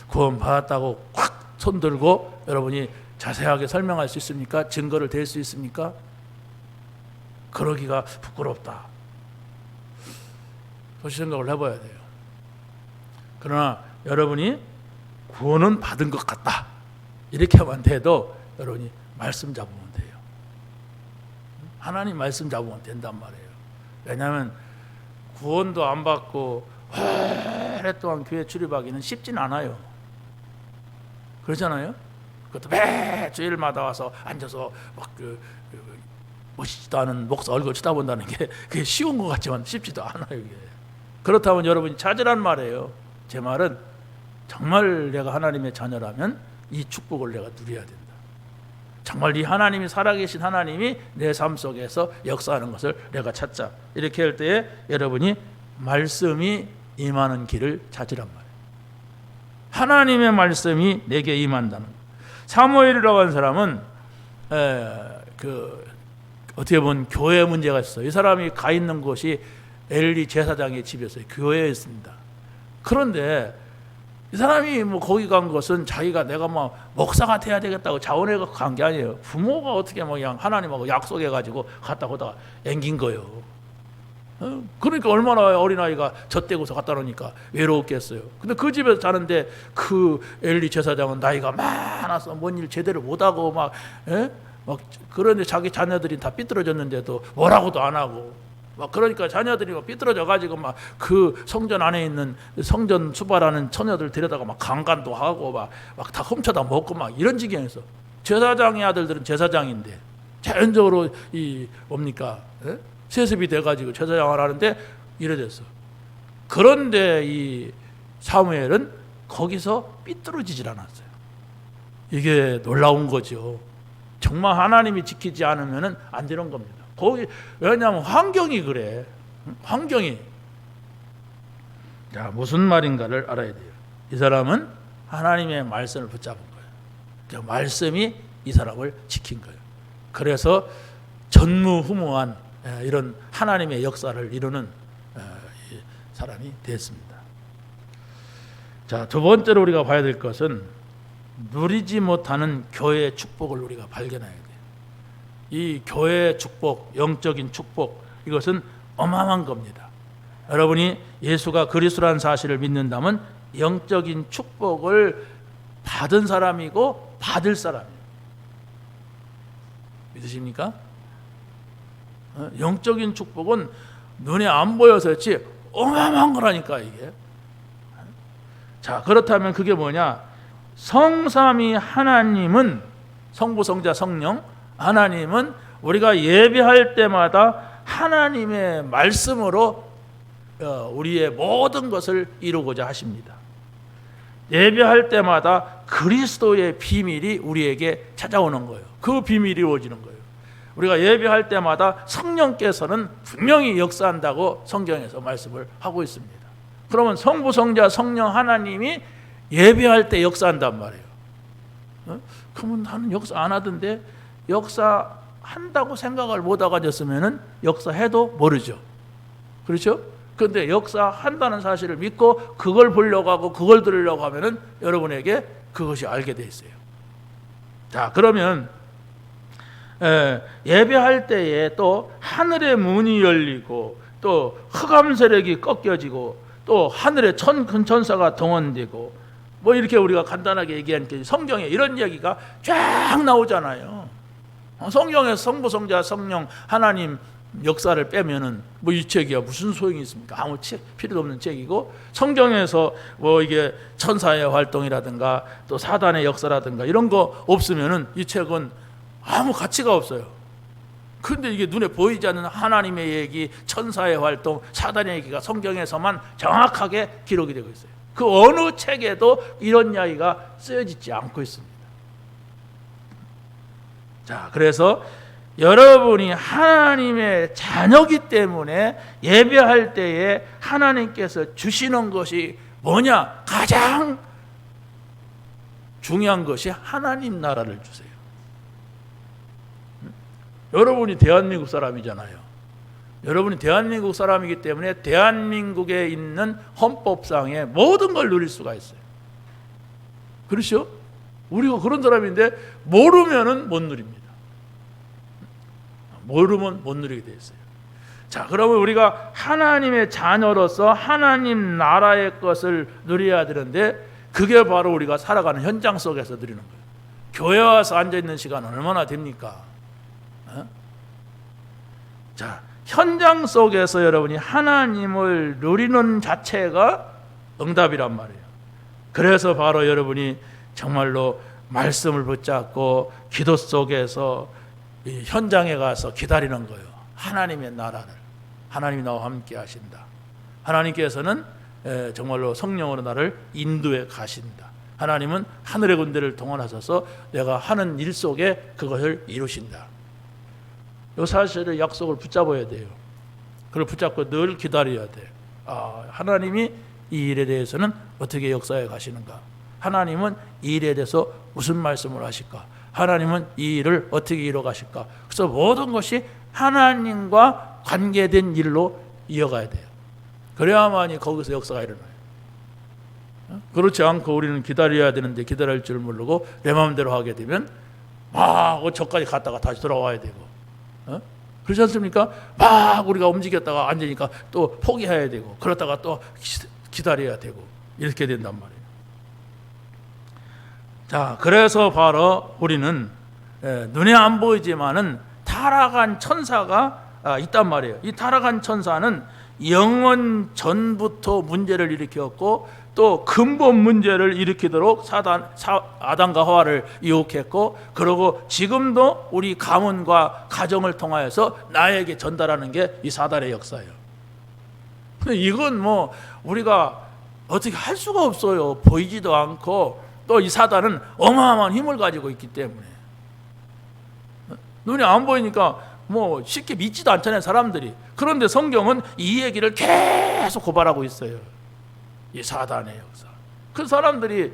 구원받았다고 꽉 손 들고 여러분이 자세하게 설명할 수 있습니까? 증거를 댈 수 있습니까? 그러기가 부끄럽다. 다시 생각을 해봐야 돼요. 그러나 여러분이 구원은 받은 것 같다. 이렇게만 돼도 여러분이 말씀 잡으면 돼요. 하나님 말씀 잡으면 된단 말이에요. 왜냐하면 구원도 안 받고 오랫동안 교회 출입하기는 쉽진 않아요. 그렇잖아요? 그것도 매 주일마다 와서 앉아서 막 멋있지도 않은 목사 얼굴 쳐다본다는 게 그게 쉬운 것 같지만 쉽지도 않아요. 이게. 그렇다면 여러분이 찾으란 말이에요. 제 말은 정말 내가 하나님의 자녀라면 이 축복을 내가 누려야 된다. 정말 이 하나님이 살아계신 하나님이 내 삶 속에서 역사하는 것을 내가 찾자. 이렇게 할 때에 여러분이 말씀이 임하는 길을 찾으란 말이에요. 하나님의 말씀이 내게 임한다는 거예요. 사무엘이라고 하는 사람은 어떻게 보면 교회 문제가 있어요. 이 사람이 가 있는 곳이 엘리 제사장의 집이었어요. 교회였습니다. 그런데 이 사람이 뭐 거기 간 것은 자기가 내가 뭐 목사가 돼야 되겠다고 자원해서 간 게 아니에요. 부모가 어떻게 뭐 그냥 하나님하고 약속해가지고 갔다 오다가 앵긴 거예요. 그러니까 얼마나 어린아이가 젖대고서 갔다 오니까 외로웠겠어요. 근데 그 집에서 자는데 그 엘리 제사장은 나이가 많아서 뭔 일 제대로 못하고 막 그런데 자기 자녀들이 다 삐뚤어졌는데도 뭐라고도 안 하고 막 그러니까 자녀들이 막 삐뚤어져 가지고 막 그 성전 안에 있는 성전 수발하는 처녀들 데려다가 막 강간도 하고 막 다 훔쳐다 먹고 막 이런 지경에서 제사장의 아들들은 제사장인데 자연적으로 이 뭡니까? 세습이 돼가지고 제사장을 하는데 이래 됐어. 그런데 이 사무엘은 거기서 삐뚤어지질 않았어요. 이게 놀라운 거죠. 정말 하나님이 지키지 않으면 안 되는 겁니다. 거기 왜냐하면 환경이 그래. 환경이. 자, 무슨 말인가를 알아야 돼요. 이 사람은 하나님의 말씀을 붙잡은 거예요. 말씀이 이 사람을 지킨 거예요. 그래서 전무후무한 이런 하나님의 역사를 이루는 사람이 됐습니다. 자, 두 번째로 우리가 봐야 될 것은 누리지 못하는 교회의 축복을 우리가 발견해야 돼요. 이 교회의 축복, 영적인 축복, 이것은 어마어마한 겁니다. 여러분이 예수가 그리스도라는 사실을 믿는다면 영적인 축복을 받은 사람이고 받을 사람이에요. 믿으십니까? 영적인 축복은 눈에 안 보여서 그렇지 어마어마한 거라니까 이게. 자, 그렇다면 그게 뭐냐? 성삼위 하나님은, 성부, 성자, 성령 하나님은 우리가 예배할 때마다 하나님의 말씀으로 우리의 모든 것을 이루고자 하십니다. 예배할 때마다 그리스도의 비밀이 우리에게 찾아오는 거예요. 그 비밀이 이루어지는 거예요. 우리가 예배할 때마다 성령께서는 분명히 역사한다고 성경에서 말씀을 하고 있습니다. 그러면 성부, 성자, 성령 하나님이 예배할 때 역사한단 말이에요. 그러면 나는 역사 안 하던데, 역사한다고 생각을 못 하가졌으면 역사해도 모르죠. 그렇죠? 그런데 역사한다는 사실을 믿고 그걸 보려고 하고 그걸 들으려고 하면은 여러분에게 그것이 알게 돼 있어요. 자, 그러면 예배할 때에 또 하늘의 문이 열리고 또 흑암 세력이 꺾여지고 또 하늘의 천사가 동원되고 뭐 이렇게 우리가 간단하게 얘기하니까 성경에 이런 이야기가 쫙 나오잖아요. 성경에서 성부, 성자, 성령 하나님 역사를 빼면은 뭐 이 책이야 무슨 소용이 있습니까? 아무 필요도 없는 책이고, 성경에서 뭐 이게 천사의 활동이라든가 또 사단의 역사라든가 이런 거 없으면은 이 책은 아무 가치가 없어요. 근데 이게 눈에 보이지 않는 하나님의 얘기, 천사의 활동, 사단의 얘기가 성경에서만 정확하게 기록이 되고 있어요. 그 어느 책에도 이런 이야기가 쓰여지지 않고 있습니다. 자, 그래서 여러분이 하나님의 자녀이기 때문에 예배할 때에 하나님께서 주시는 것이 뭐냐? 가장 중요한 것이 하나님 나라를 주세요. 여러분이 대한민국 사람이잖아요. 여러분이 대한민국 사람이기 때문에 대한민국에 있는 헌법상의 모든 걸 누릴 수가 있어요. 그렇죠? 우리가 그런 사람인데 모르면은 못 누립니다. 모르면 못 누리게 돼 있어요. 자, 그러면 우리가 하나님의 자녀로서 하나님 나라의 것을 누려야 되는데, 그게 바로 우리가 살아가는 현장 속에서 누리는 거예요. 교회 와서 앉아있는 시간은 얼마나 됩니까? 자, 현장 속에서 여러분이 하나님을 누리는 자체가 응답이란 말이에요. 그래서 바로 여러분이 정말로 말씀을 붙잡고 기도 속에서 이 현장에 가서 기다리는 거예요. 하나님의 나라를. 하나님이 나와 함께 하신다. 하나님께서는 정말로 성령으로 나를 인도해 가신다. 하나님은 하늘의 군대를 동원하셔서 내가 하는 일 속에 그것을 이루신다. 이 사실을, 약속을 붙잡아야 돼요. 그걸 붙잡고 늘 기다려야 돼요. 하나님이 이 일에 대해서는 어떻게 역사해 가시는가? 하나님은 이 일에 대해서 무슨 말씀을 하실까? 하나님은 이 일을 어떻게 이뤄 가실까? 그래서 모든 것이 하나님과 관계된 일로 이어가야 돼요. 그래야만이 거기서 역사가 일어나요. 그렇지 않고 우리는 기다려야 되는데 기다릴 줄 모르고 내 마음대로 하게 되면 막 저까지 갔다가 다시 돌아와야 되고, 그렇지 않습니까? 막 우리가 움직였다가 앉으니까 또 포기해야 되고, 그러다가 또 기다려야 되고, 이렇게 된단 말이에요. 자, 그래서 바로 우리는 눈에 안 보이지만은 타락한 천사가 있단 말이에요. 이 타락한 천사는 영원 전부터 문제를 일으켰고 또 근본 문제를 일으키도록 아담과 하와를 유혹했고, 그리고 지금도 우리 가문과 가정을 통하여서 나에게 전달하는 게 이 사단의 역사예요. 이건 뭐 우리가 어떻게 할 수가 없어요. 보이지도 않고 또 이 사단은 어마어마한 힘을 가지고 있기 때문에 눈이 안 보이니까 뭐 쉽게 믿지도 않잖아요, 사람들이. 그런데 성경은 이 얘기를 계속 고발하고 있어요. 이 사단의 역사. 그 사람들이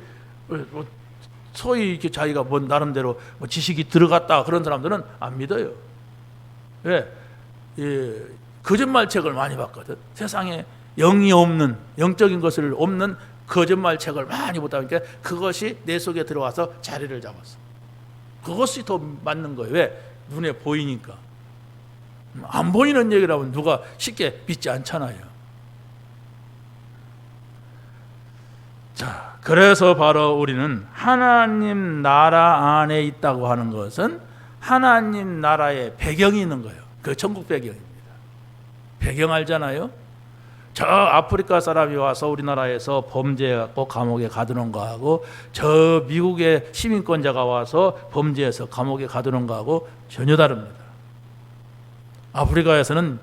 소위 이렇게 자기가 뭔 나름대로 뭐 지식이 들어갔다 그런 사람들은 안 믿어요. 왜? 거짓말책을 많이 봤거든. 세상에 영이 없는, 영적인 것을 없는 거짓말책을 많이 보다 보니까 그것이 내 속에 들어와서 자리를 잡았어. 그것이 더 맞는 거예요. 왜? 눈에 보이니까. 안 보이는 얘기라면 누가 쉽게 믿지 않잖아요. 자, 그래서 바로 우리는 하나님 나라 안에 있다고 하는 것은 하나님 나라의 배경이 있는 거예요. 그 천국 배경입니다. 배경 알잖아요? 저 아프리카 사람이 와서 우리나라에서 범죄해갖고 감옥에 가두는 거하고 저 미국의 시민권자가 와서 범죄해서 감옥에 가두는 거하고 전혀 다릅니다. 아프리카에서는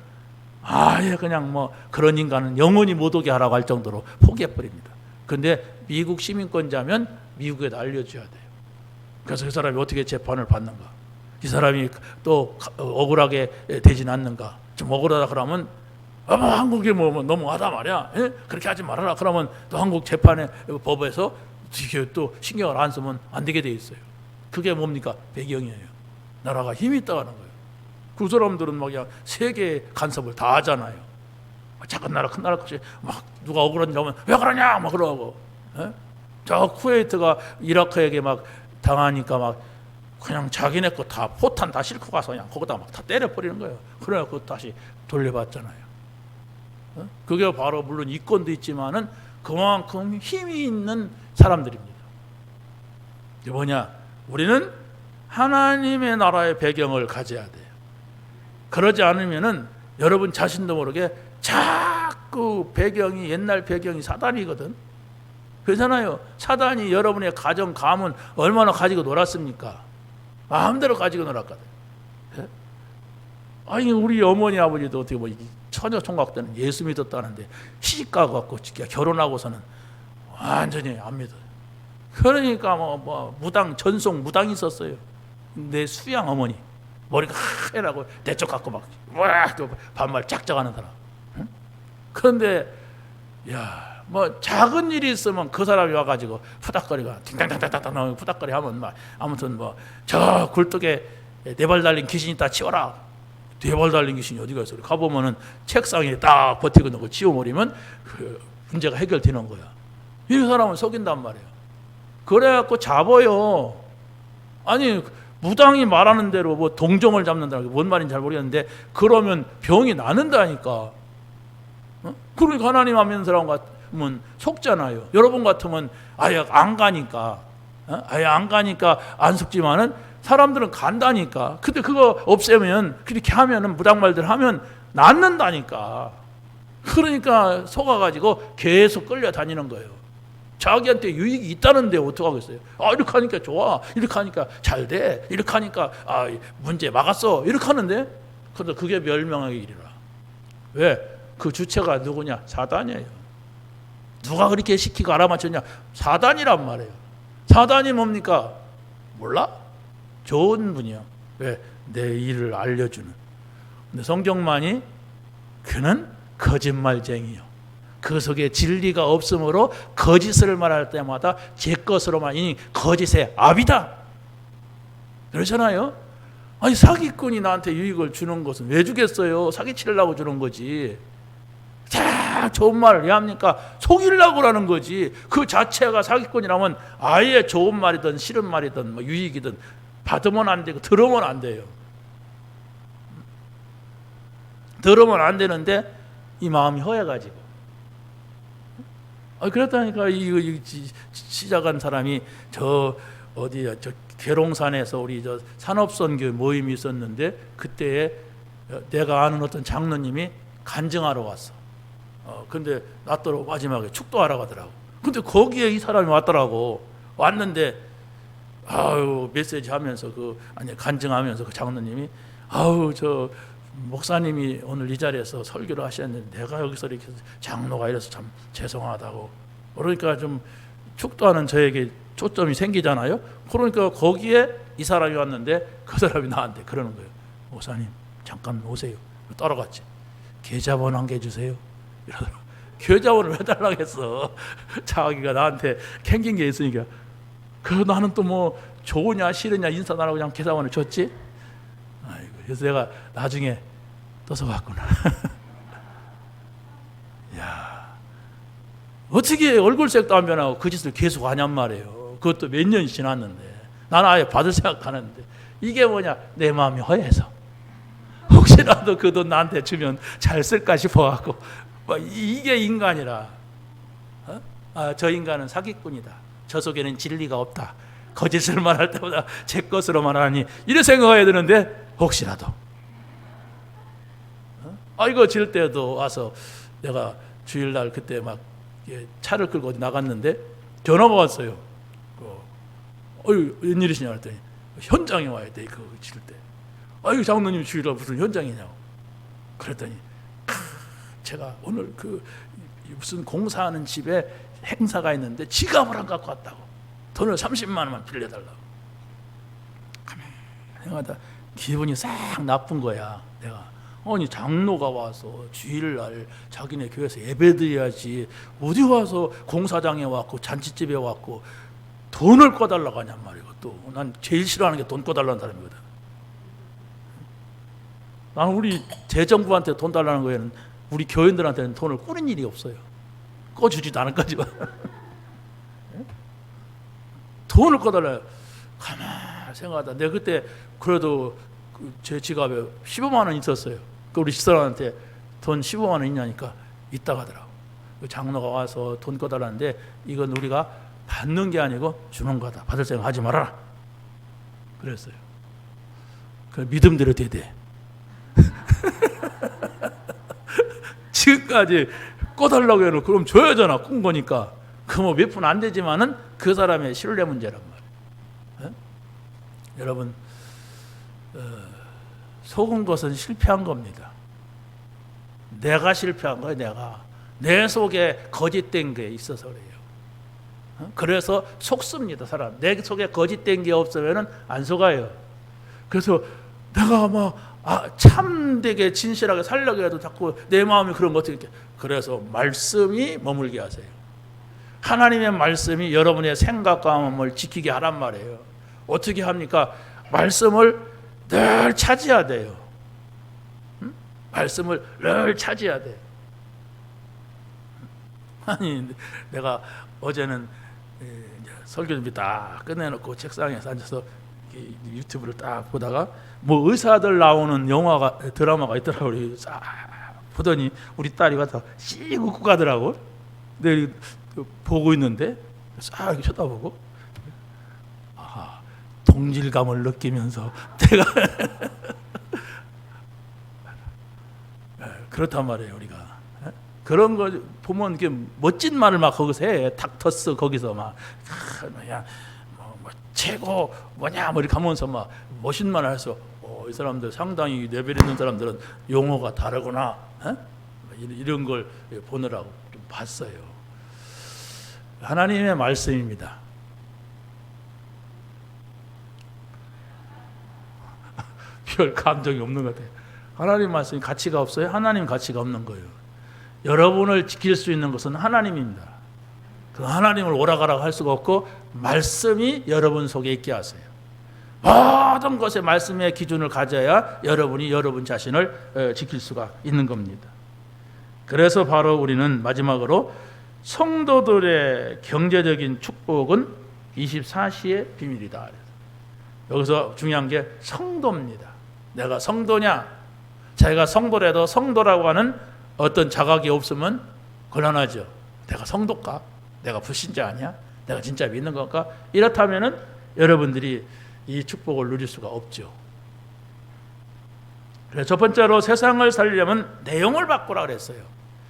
아예 그냥 뭐 그런 인간은 영원히 못 오게 하라고 할 정도로 포기해버립니다. 근데 미국 시민권자면 미국에다 알려줘야 돼요. 그래서 그 사람이 어떻게 재판을 받는가. 이 사람이 또 억울하게 되진 않는가? 좀 억울하다 그러면 뭐 한국이 뭐 너무하다 말이야. 예? 그렇게 하지 말아라. 그러면 또 한국 재판의 법에서 이게 또 신경을 안 쓰면 안 되게 돼 있어요. 그게 뭡니까? 배경이에요. 나라가 힘이 있다는 거예요. 그 사람들은 막 그냥 세계 간섭을 다 하잖아요. 작은 나라 큰 나라 것이 막 누가 억울한지 하면 왜 그러냐 막 그러고. 예? 저 쿠웨이트가 이라크에게 막 당하니까 막 그냥 자기네 거 다 포탄 다 싣고 가서 그냥 거기다 막 다 때려버리는 거예요. 그래야 그거 다시 돌려봤잖아요. 그게 바로 물론 이권도 있지만은 그만큼 힘이 있는 사람들입니다. 이게 뭐냐? 우리는 하나님의 나라의 배경을 가져야 돼요. 그러지 않으면은 여러분 자신도 모르게 자꾸 배경이 옛날 배경이 사단이거든. 그렇잖아요. 사단이 여러분의 가정 가문 얼마나 가지고 놀았습니까? 마음대로 가지고 놀았거든. 예? 아니 우리 어머니 아버지도 어떻게 뭐 처녀 총각 때는 예수 믿었다는데 시집 가갖고 결혼하고서는 완전히 안 믿어요. 그러니까 뭐 무당 전속 무당이 있었어요. 내 수양 어머니 머리가 하얘라고 내 쪽 갖고 막 반말 짝짝하는 사람. 응? 그런데 야 뭐 작은 일이 있으면 그 사람이 와가지고 푸닥거리가 팅당당당당 푸닥거리 하면 막 아무튼 뭐 저 굴뚝에 네 발 달린 귀신 있다 치워라. 네 발 달린 귀신이 어디가 있어? 가보면은 책상에 딱 버티고 있는 거 치워버리면 그 문제가 해결되는 거야. 이 사람은 속인단 말이에요. 그래갖고 잡아요. 아니 무당이 말하는 대로 뭐 동정을 잡는다는 게 뭔 말인지 잘 모르겠는데 그러면 병이 나는다니까. 어? 그러니까 하나님 안 믿는 사람 같으면 속잖아요. 여러분 같으면 아예 안 가니까 아예 안 가니까 안 속지만은 사람들은 간다니까. 근데 그거 없애면 그렇게 하면은 무당말들 하면 낫는다니까. 그러니까 속아가지고 계속 끌려다니는 거예요. 자기한테 유익이 있다는데 어떡하겠어요? 이렇게 하니까 좋아. 이렇게 하니까 잘 돼. 이렇게 하니까 문제 막았어. 이렇게 하는데 근데 그게 멸망의 길이라. 왜? 그 주체가 누구냐? 사단이에요. 누가 그렇게 시키고 알아맞혔냐? 사단이란 말이에요. 사단이 뭡니까? 몰라? 좋은 분이요. 왜? 내 일을 알려주는. 근데 성경만이 그는 거짓말쟁이요. 그 속에 진리가 없으므로 거짓을 말할 때마다 제 것으로만 이니 거짓의 압이다. 그러잖아요. 아니 사기꾼이 나한테 유익을 주는 것은 왜 주겠어요? 사기치려고 주는 거지. 자, 좋은 말을 왜 합니까? 속이려고 하는 거지. 그 자체가 사기꾼이라면 아예 좋은 말이든 싫은 말이든 뭐 유익이든 받으면 안 되고 들으면 안 돼요. 들으면 안 되는데 이 마음이 허해가지고. 그렇다니까 이 시작한 사람이 저 어디야 저 계룡산에서 우리 저 산업선교 모임이 있었는데 그때에 내가 아는 어떤 장로님이 간증하러 왔어. 근데 나더러 마지막에 축도하러 가더라고. 근데 거기에 이 사람이 왔더라고. 왔는데 메시지 하면서 간증하면서 그 장로님이 저 목사님이 오늘 이 자리에서 설교를 하셨는데 내가 여기서 이렇게 장로가 이래서 참 죄송하다고. 그러니까 좀 축도하는 저에게 초점이 생기잖아요. 그러니까 거기에 이 사람이 왔는데 그 사람이 나한테 그러는 거예요. 목사님 잠깐 오세요. 따라갔지. 계좌번호 한 개 주세요. 이러더라고. 계좌번호를 왜 달라고 했어. 자기가 나한테 캥긴 게 있으니까. 나는 또 뭐 좋으냐 싫으냐 인사나라고 그냥 계좌번호를 줬지. 그래서 내가 나중에 떠서 왔구나. 야, 어떻게 얼굴색도 안 변하고 그 짓을 계속 하냔 말이에요. 그것도 몇 년이 지났는데 나는 아예 받을 생각 안 했는데 이게 뭐냐? 내 마음이 허해서 혹시라도 그 돈 나한테 주면 잘 쓸까 싶어갖고 이게 인간이라. 저 인간은 사기꾼이다. 저 속에는 진리가 없다. 거짓을 말할 때보다 제 것으로 말하니 이래 생각해야 되는데 혹시라도 이거 질 때도 와서 내가 주일날 그때 막 차를 끌고 어디 나갔는데 전화가 왔어요. 웬일이시냐 그랬더니 현장에 와야 돼. 그거 질 때. 장로님 주일날 무슨 현장이냐고. 그랬더니 제가 오늘 무슨 공사하는 집에 행사가 있는데 지갑을 안 갖고 왔다고. 돈을 30만 원만 빌려달라고. 가만히 행하다 기분이 싹 나쁜 거야. 내가 아니 장로가 와서 주일날 자기네 교회에서 예배드려야지 어디 와서 공사장에 왔고 잔치집에 왔고 돈을 꺼달라고 하냔 말이고, 또 난 제일 싫어하는 게 돈 꺼달라는 사람이거든. 나는 우리 대정부한테 돈 달라는 거에는 우리 교인들한테는 돈을 꾸는 일이 없어요. 꺼주지도 않을 거지만 돈을 꺼달라요. 가만히 생각하다 내가 그때 그래도 제 지갑에 15만 원 있었어요. 우리 집사람한테 돈 15만 원 있냐니까 있다고 하더라고. 장로가 와서 돈 꺼달라는데 이건 우리가 받는 게 아니고 주는 거다. 받을 생각 하지 말아라. 그랬어요. 그 믿음대로 되대. 지금까지 꺼달라고 해놓고 그럼 줘야잖아. 꾼 거니까. 그 뭐 몇 푼 안 되지만은 그 사람의 신뢰 문제란 말이에요. 여러분, 속은 것은 실패한 겁니다. 내가 실패한 거예요. 내가 내 속에 거짓된 게 있어서 그래요. 그래서 속습니다. 사람 내 속에 거짓된 게 없으면은 안 속아요. 그래서 내가 막 참되게 진실하게 살려고 해도 자꾸 내 마음이 그런 것 같으니까, 그래서 말씀이 머물게 하세요. 하나님의 말씀이 여러분의 생각과 마음을 지키게 하란 말이에요. 어떻게 합니까? 말씀을 늘 찾아야 돼요. 말씀을 늘 찾아야 돼요. 아니 내가 어제는 설교 준비 딱 끝내놓고 책상에서 앉아서 유튜브를 딱 보다가 뭐 의사들 나오는 영화가 드라마가 있더라고요. 싹 보더니 우리 딸이 와서 씩 웃고 가더라고. 근데 보고 있는데 싹 이렇게 쳐다보고 동질감을 느끼면서 내가 그렇단 말이에요. 우리가 그런 거 보면 이렇게 멋진 말을 막 거기서 해. 닥터스 거기서 막 뭐 최고 뭐냐 뭐 이렇게 하면서 막 멋진 말을 해서 이 사람들 상당히 레벨 있는 사람들은 용어가 다르구나. 이런 걸 보느라고 좀 봤어요. 하나님의 말씀입니다. 별 감정이 없는 것 같아요. 하나님 말씀이 가치가 없어요? 하나님 가치가 없는 거예요. 여러분을 지킬 수 있는 것은 하나님입니다. 그 하나님을 오라가라 할 수가 없고 말씀이 여러분 속에 있게 하세요. 모든 것에 말씀의 기준을 가져야 여러분이 여러분 자신을 지킬 수가 있는 겁니다. 그래서 바로 우리는 마지막으로 성도들의 경제적인 축복은 24시의 비밀이다. 여기서 중요한 게 성도입니다. 내가 성도냐? 자기가 성도라도 성도라고 하는 어떤 자각이 없으면 곤란하죠. 내가 성도일까? 내가 불신자 아니야? 내가 진짜 믿는 걸까? 이렇다면은 여러분들이 이 축복을 누릴 수가 없죠. 그래서 첫 번째로 세상을 살리려면 내용을 바꾸라 그랬어요.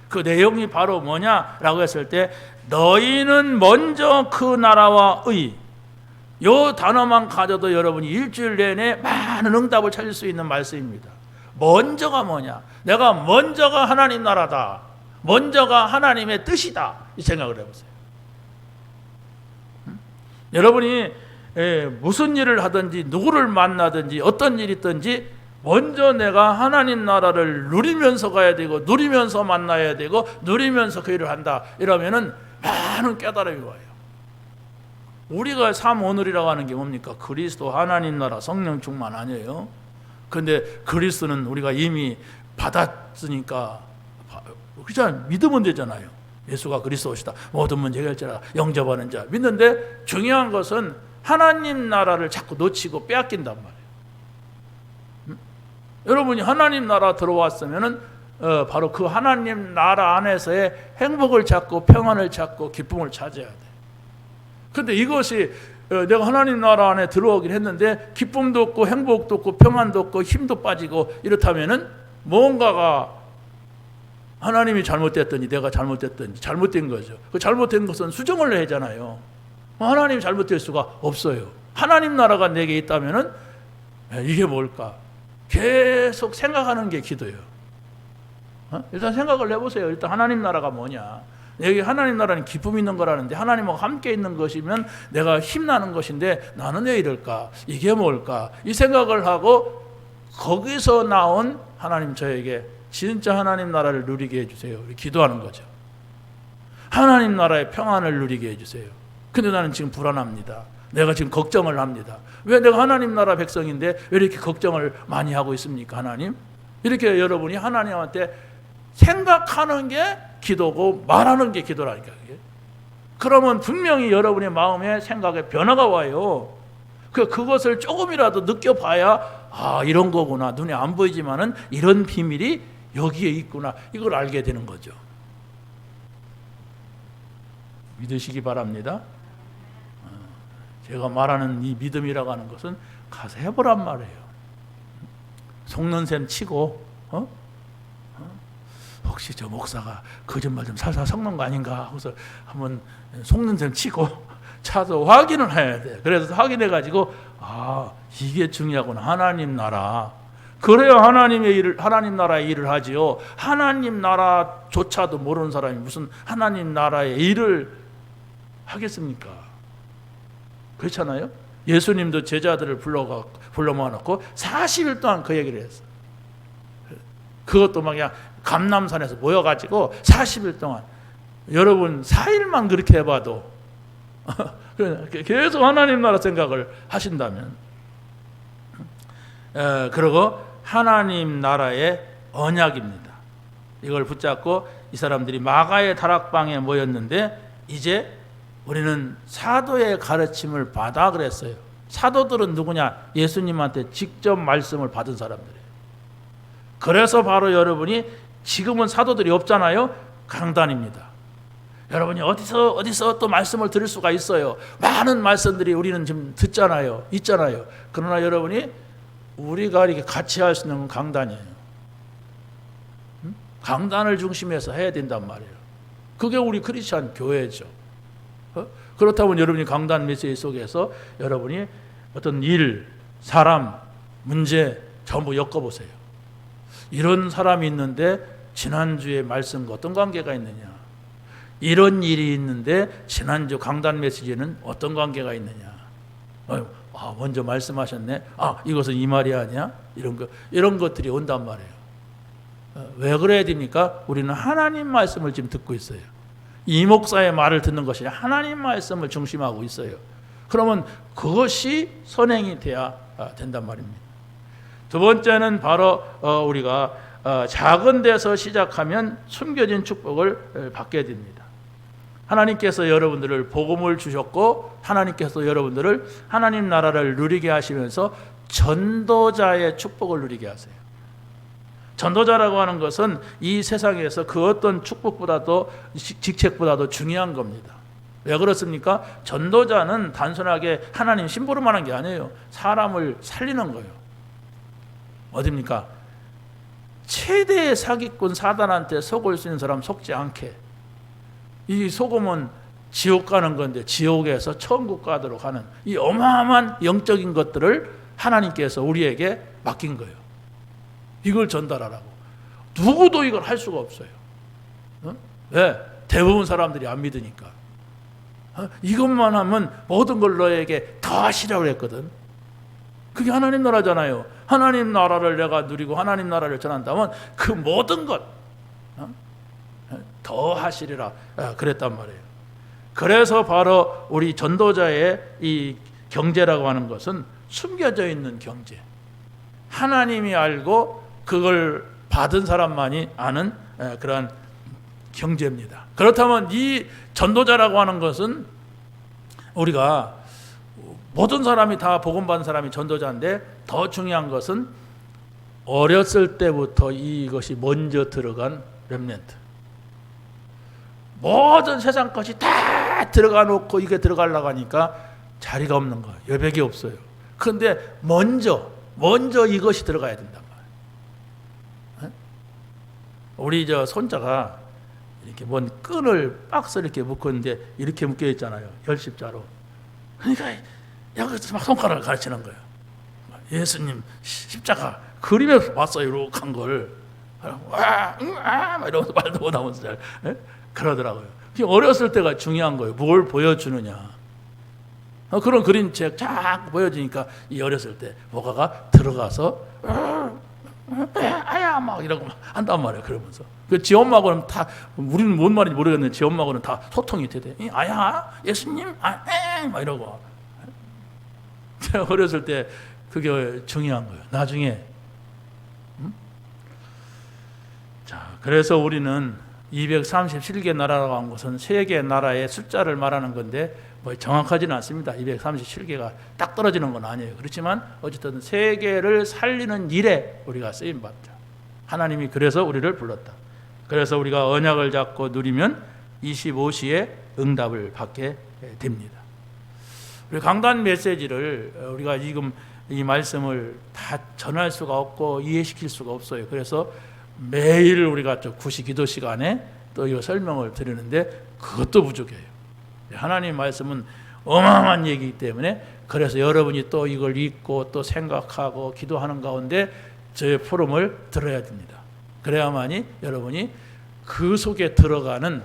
그 내용이 바로 뭐냐라고 했을 때 너희는 먼저 그 나라와 의, 요 단어만 가져도 여러분이 일주일 내내 많은 응답을 찾을 수 있는 말씀입니다. 먼저가 뭐냐? 내가 먼저가 하나님 나라다. 먼저가 하나님의 뜻이다. 이 생각을 해보세요. 여러분이 무슨 일을 하든지 누구를 만나든지 어떤 일이 있든지 먼저 내가 하나님 나라를 누리면서 가야 되고 누리면서 만나야 되고 누리면서 그 일을 한다. 이러면은 많은 깨달음이 와요. 우리가 삶 오늘이라고 하는 게 뭡니까? 그리스도 하나님 나라 성령 충만 아니에요? 근데 그리스도는 우리가 이미 받았으니까 그냥 믿으면 되잖아요. 예수가 그리스도시다. 모든 문제 해결자라 영접하는 자 믿는데 중요한 것은 하나님 나라를 자꾸 놓치고 빼앗긴단 말이에요. 여러분이 하나님 나라 들어왔으면은 바로 그 하나님 나라 안에서의 행복을 찾고 평안을 찾고 기쁨을 찾아야 돼. 근데 이것이 내가 하나님 나라 안에 들어오긴 했는데 기쁨도 없고 행복도 없고 평안도 없고 힘도 빠지고 이렇다면은 뭔가가 하나님이 잘못됐더니 내가 잘못됐더니 잘못된 거죠. 그 잘못된 것은 수정을 해야 하잖아요. 하나님이 잘못될 수가 없어요. 하나님 나라가 내게 있다면은 이게 뭘까? 계속 생각하는 게 기도예요. 일단 생각을 해보세요. 일단 하나님 나라가 뭐냐? 여기 하나님 나라는 기쁨이 있는 거라는데 하나님하고 함께 있는 것이면 내가 힘나는 것인데 나는 왜 이럴까? 이게 뭘까? 이 생각을 하고 거기서 나온 하나님 저에게 진짜 하나님 나라를 누리게 해주세요. 기도하는 거죠. 하나님 나라의 평안을 누리게 해주세요. 근데 나는 지금 불안합니다. 내가 지금 걱정을 합니다. 왜 내가 하나님 나라 백성인데 왜 이렇게 걱정을 많이 하고 있습니까? 하나님? 이렇게 여러분이 하나님한테 생각하는 게 기도고 말하는 게 기도라니까. 그러면 분명히 여러분의 마음에 생각에 변화가 와요. 그것을 조금이라도 느껴봐야 이런 거구나. 눈에 안 보이지만은 이런 비밀이 여기에 있구나. 이걸 알게 되는 거죠. 믿으시기 바랍니다. 제가 말하는 이 믿음이라고 하는 것은 가서 해보란 말이에요. 속는 셈 치고 혹시 저 목사가 거짓말 좀 살살 섞는 거 아닌가 하고서 한번 속는 셈 치고 차서 확인을 해야 돼. 그래서 확인해가지고 이게 중요하구나. 하나님 나라. 그래야 하나님 나라의 일을 하지요. 하나님 나라조차도 모르는 사람이 무슨 하나님 나라의 일을 하겠습니까? 그렇잖아요. 예수님도 제자들을 불러 모아놓고 40일 동안 그 얘기를 했어. 그것도 막 그냥 감람산에서 모여가지고 40일 동안 여러분 4일만 그렇게 해봐도 계속 하나님 나라 생각을 하신다면 그리고 하나님 나라의 언약입니다. 이걸 붙잡고 이 사람들이 마가의 다락방에 모였는데 이제 우리는 사도의 가르침을 받아 그랬어요. 사도들은 누구냐? 예수님한테 직접 말씀을 받은 사람들이에요. 그래서 바로 여러분이 지금은 사도들이 없잖아요. 강단입니다. 여러분이 어디서 또 말씀을 들을 수가 있어요. 많은 말씀들이 우리는 지금 듣잖아요. 있잖아요. 그러나 여러분이 우리가 이렇게 같이 할 수 있는 건 강단이에요. 강단을 중심해서 해야 된단 말이에요. 그게 우리 크리스찬 교회죠. 그렇다면 여러분이 강단 메시지 속에서 여러분이 어떤 일, 사람, 문제 전부 엮어보세요. 이런 사람이 있는데 지난주에 말씀과 어떤 관계가 있느냐? 이런 일이 있는데 지난주 강단 메시지는 어떤 관계가 있느냐? 먼저 말씀하셨네. 이것은 이 말이 아니야? 이런 것들이 온단 말이에요. 왜 그래야 됩니까? 우리는 하나님 말씀을 지금 듣고 있어요. 이 목사의 말을 듣는 것이 하나님 말씀을 중심하고 있어요. 그러면 그것이 선행이 돼야 된단 말입니다. 두 번째는 바로 우리가 작은 데서 시작하면 숨겨진 축복을 받게 됩니다. 하나님께서 여러분들을 복음을 주셨고 하나님께서 여러분들을 하나님 나라를 누리게 하시면서 전도자의 축복을 누리게 하세요. 전도자라고 하는 것은 이 세상에서 그 어떤 축복보다도 직책보다도 중요한 겁니다. 왜 그렇습니까? 전도자는 단순하게 하나님 심부름만 하는 게 아니에요. 사람을 살리는 거예요. 어딥니까? 최대의 사기꾼 사단한테 속을 수 있는 사람 속지 않게. 이 속으면 지옥 가는 건데 지옥에서 천국 가도록 하는 이 어마어마한 영적인 것들을 하나님께서 우리에게 맡긴 거예요. 이걸 전달하라고. 누구도 이걸 할 수가 없어요. 왜? 대부분 사람들이 안 믿으니까. 이것만 하면 모든 걸 너에게 더 하시라고 했거든. 그게 하나님 나라잖아요. 하나님 나라를 내가 누리고 하나님 나라를 전한다면 그 모든 것 더 하시리라 그랬단 말이에요. 그래서 바로 우리 전도자의 이 경제라고 하는 것은 숨겨져 있는 경제. 하나님이 알고 그걸 받은 사람만이 아는 그러한 경제입니다. 그렇다면 이 전도자라고 하는 것은 우리가 모든 사람이 다 복음받은 사람이 전도자인데 더 중요한 것은 어렸을 때부터 이것이 먼저 들어간 렘넌트. 모든 세상 것이 다 들어가 놓고 이게 들어가려고 하니까 자리가 없는 거예요. 여백이 없어요. 그런데 먼저 이것이 들어가야 된단 말이에요. 우리 손자가 이렇게 뭔 끈을 박스 이렇게 묶었는데 이렇게 묶여 있잖아요. 열십자로. 그러니까 여기서 막 손가락을 가르치는 거예요. 예수님 십자가 그림에서 봤어요. 이렇게 한 걸. 막 이러면서 말도 못하면서 잘. 그러더라고요. 어렸을 때가 중요한 거예요. 뭘 보여주느냐. 그런 그림책 자꾸 보여주니까 이 어렸을 때 뭐가가 들어가서 아야 막 이러고 한단 말이에요. 그러면서 지 엄마하고는 다 우리는 뭔 말인지 모르겠는데 지 엄마하고는 다 소통이 되대. 아야 예수님 막 이러고 제가 어렸을 때 그게 중요한 거예요. 나중에 자 그래서 우리는 237개 나라라고 한 것은 세계 나라의 숫자를 말하는 건데 뭐 정확하지는 않습니다. 237개가 딱 떨어지는 건 아니에요. 그렇지만 어쨌든 세계를 살리는 일에 우리가 쓰임 받죠. 하나님이 그래서 우리를 불렀다. 그래서 우리가 언약을 잡고 누리면 25시에 응답을 받게 됩니다. 우리 강단 메시지를 우리가 지금 이 말씀을 다 전할 수가 없고 이해시킬 수가 없어요. 그래서 매일 우리가 9시 기도 시간에 또 이거 설명을 드리는데 그것도 부족해요. 하나님 말씀은 어마어마한 얘기이기 때문에 그래서 여러분이 또 이걸 읽고 또 생각하고 기도하는 가운데 저의 포럼을 들어야 됩니다. 그래야만이 여러분이 그 속에 들어가는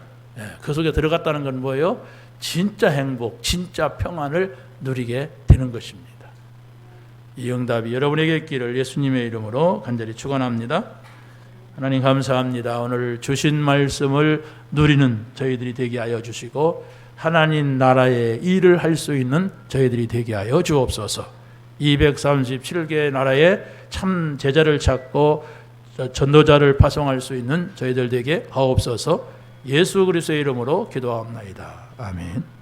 그 속에 들어갔다는 건 뭐예요? 진짜 행복, 진짜 평안을 누리게 되는 것입니다. 이 응답이 여러분에게 있기를 예수님의 이름으로 간절히 축원합니다. 하나님 감사합니다. 오늘 주신 말씀을 누리는 저희들이 되게 하여 주시고 하나님 나라의 일을 할 수 있는 저희들이 되게 하여 주옵소서. 237개 나라에 참 제자를 찾고 전도자를 파송할 수 있는 저희들 되게 하옵소서. 예수 그리스도의 이름으로 기도하옵나이다. 아멘.